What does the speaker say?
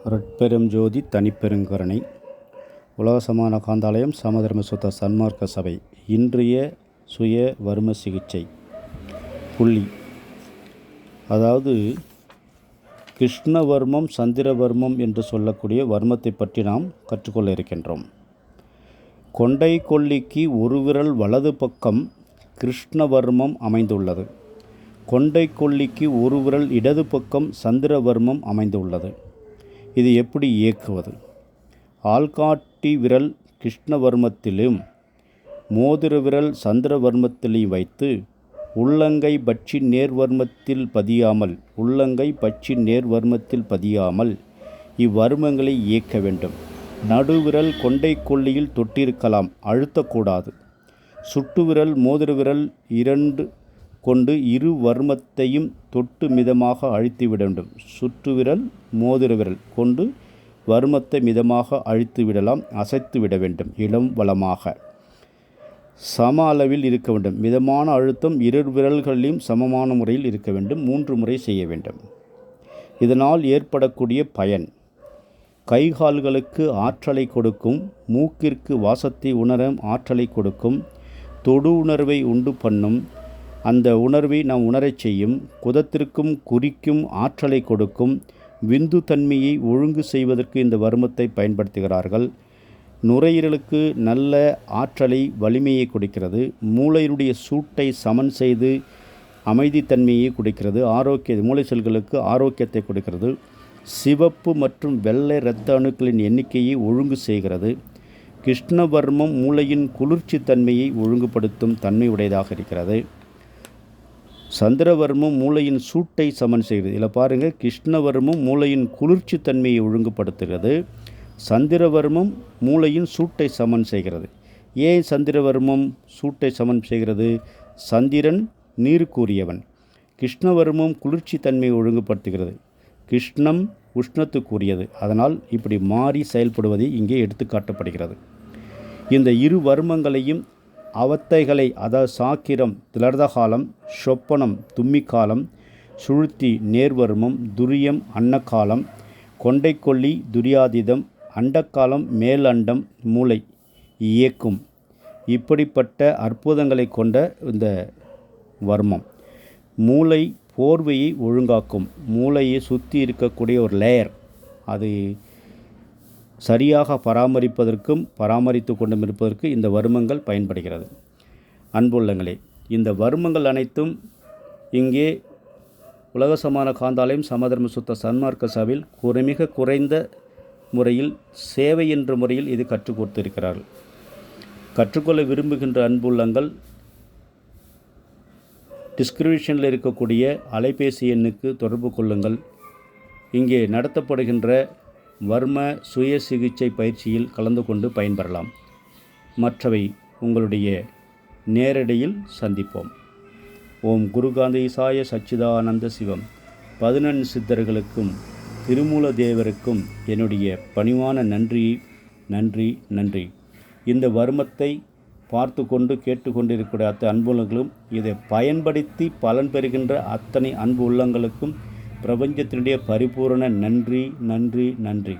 அருட்பெரும் ஜோதி தனிப்பெருங்கருணை உலகசமான காந்தாலயம் சமதர்ம சுத்த சன்மார்க்க சபை. இன்றைய சுய வர்ம சிகிச்சை புள்ளி, அதாவது கிருஷ்ணவர்மம் சந்திரவர்மம் என்று சொல்லக்கூடிய வர்மத்தை பற்றி நாம் கற்றுக்கொள்ள இருக்கின்றோம். கொண்டை கொல்லிக்கு ஒரு விரல் வலது பக்கம் கிருஷ்ணவர்மம் அமைந்துள்ளது. கொண்டை கொல்லிக்கு ஒரு விரல் இடது பக்கம் சந்திரவர்மம் அமைந்துள்ளது. இது எப்படி இயக்குவது? ஆள்காட்டி விரல் கிருஷ்ணவர்மத்திலும் மோதிர விரல் சந்திரவர்மத்திலையும் வைத்து உள்ளங்கை பட்சி நேர்வர்மத்தில் பதியாமல் இவ்வர்மங்களை இயக்க வேண்டும். நடுவிரல் கொண்டை கொல்லியில் தொட்டிருக்கலாம், அழுத்தக்கூடாது. சுட்டு விரல் மோதிர விரல் இரண்டு கொண்டு இரு வர்மத்தையும் தொட்டு மிதமாக அழுத்திவிட வேண்டும். சுட்டு விரல் மோதிர விரல் கொண்டு வர்மத்தை மிதமாக அழுத்தி விடலாம், அசைத்து விட வேண்டும். இளம் வளமாக சம அளவில் இருக்க வேண்டும். மிதமான அழுத்தம் இரு விரல்களிலும் சமமான முறையில் இருக்க வேண்டும். 3 முறை செய்ய வேண்டும். இதனால் ஏற்படக்கூடிய பயன்: கைகால்களுக்கு ஆற்றலை கொடுக்கும், மூக்கிற்கு வாசத்தை உணர ஆற்றலை கொடுக்கும், தொடு உணர்வை உண்டு பண்ணும், அந்த உணர்வை நாம் உணரச் செய்யும், குதத்திற்கும் குறிக்கும் ஆற்றலை கொடுக்கும், விந்து தன்மையை ஒழுங்கு செய்வதற்கு இந்த வர்மத்தை பயன்படுத்துகிறார்கள். நுரையீரலுக்கு நல்ல ஆற்றலை வலிமையை கொடுக்கிறது, மூளையினுடைய சூட்டை சமன் செய்து அமைதித்தன்மையை கொடுக்கிறது, மூளை செல்களுக்கு ஆரோக்கியத்தை கொடுக்கிறது, சிவப்பு மற்றும் வெள்ளை இரத்த அணுக்களின் எண்ணிக்கையை ஒழுங்கு செய்கிறது. கிருஷ்ணவர்மம் மூளையின் குளிர்ச்சி தன்மையை ஒழுங்குபடுத்தும் தன்மை உடையதாக இருக்கிறது. சந்திரவர்மம் மூளையின் சூட்டை சமன் செய்கிறது. இதில் பாருங்கள், கிருஷ்ணவர்மம் மூளையின் குளிர்ச்சி தன்மையை ஒழுங்குபடுத்துகிறது, சந்திரவர்மம் மூளையின் சூட்டை சமன் செய்கிறது. ஏன் சந்திரவர்மம் சூட்டை சமன் செய்கிறது? சந்திரன் நீருக்குரியவன், கிருஷ்ணவர்மம் குளிர்ச்சி தன்மையை ஒழுங்குபடுத்துகிறது, கிருஷ்ணம் உஷ்ணத்துக்குரியது. அதனால் இப்படி மாறி செயல்படுவதை இங்கே எடுத்து காட்டப்படுகிறது. இந்த இரு வர்மங்களையும் அவத்தைகளை, அதாவது சாக்கிரம் திலர்தகாலம், சொப்பனம் தும்மிக்காலம், சுழுத்தி நேர்வர்மம், துரியம் அன்னக்காலம், கொண்டைக்கொல்லி துரியாதீதம், அண்டக்காலம் மேல் அண்டம் மூளை இயக்கும். இப்படிப்பட்ட அற்புதங்களை கொண்ட இந்த வர்மம் மூளை போர்வையை ஒழுங்காக்கும். மூளையை சுற்றி இருக்கக்கூடிய ஒரு லேயர், அது சரியாக பராமரித்து கொண்டும் இருப்பதற்கு இந்த வர்மங்கள் பயன்படுகிறது. அன்புள்ளங்களே, இந்த வர்மங்கள் அனைத்தும் இங்கே உலகசமான காந்தாலயம் சமதர்ம சுத்த சன்மார்க்க சபையில் மிக குறைந்த முறையில் சேவை என்ற முறையில் இது கற்றுக் கொடுத்திருக்கிறார்கள். கற்றுக்கொள்ள விரும்புகின்ற அன்புள்ளங்கள் டிஸ்கிரிப்ஷனில் இருக்கக்கூடிய அலைபேசி எண்ணுக்கு தொடர்பு கொள்ளுங்கள். இங்கே நடத்தப்படுகின்ற வர்ம சுய சிகிச்சை பயிற்சியில் கலந்து கொண்டு பயன்பெறலாம். மற்றவை உங்களுடைய நேரடியில் சந்திப்போம். ஓம் குருகாந்த ஈசாய சச்சிதானந்த சிவம். 11 சித்தர்களுக்கும் திருமூல தேவருக்கும் என்னுடைய பணிவான நன்றி நன்றி நன்றி. இந்த வர்மத்தை பார்த்து கொண்டு கேட்டுக்கொண்டிருக்கிற அத்தனை அன்பு உள்ளங்களும், இதை பயன்படுத்தி பலன் பெறுகின்ற அத்தனை அன்பு உள்ளங்களுக்கும் பிரபஞ்சத்தினுடைய பரிபூரண நன்றி நன்றி நன்றி.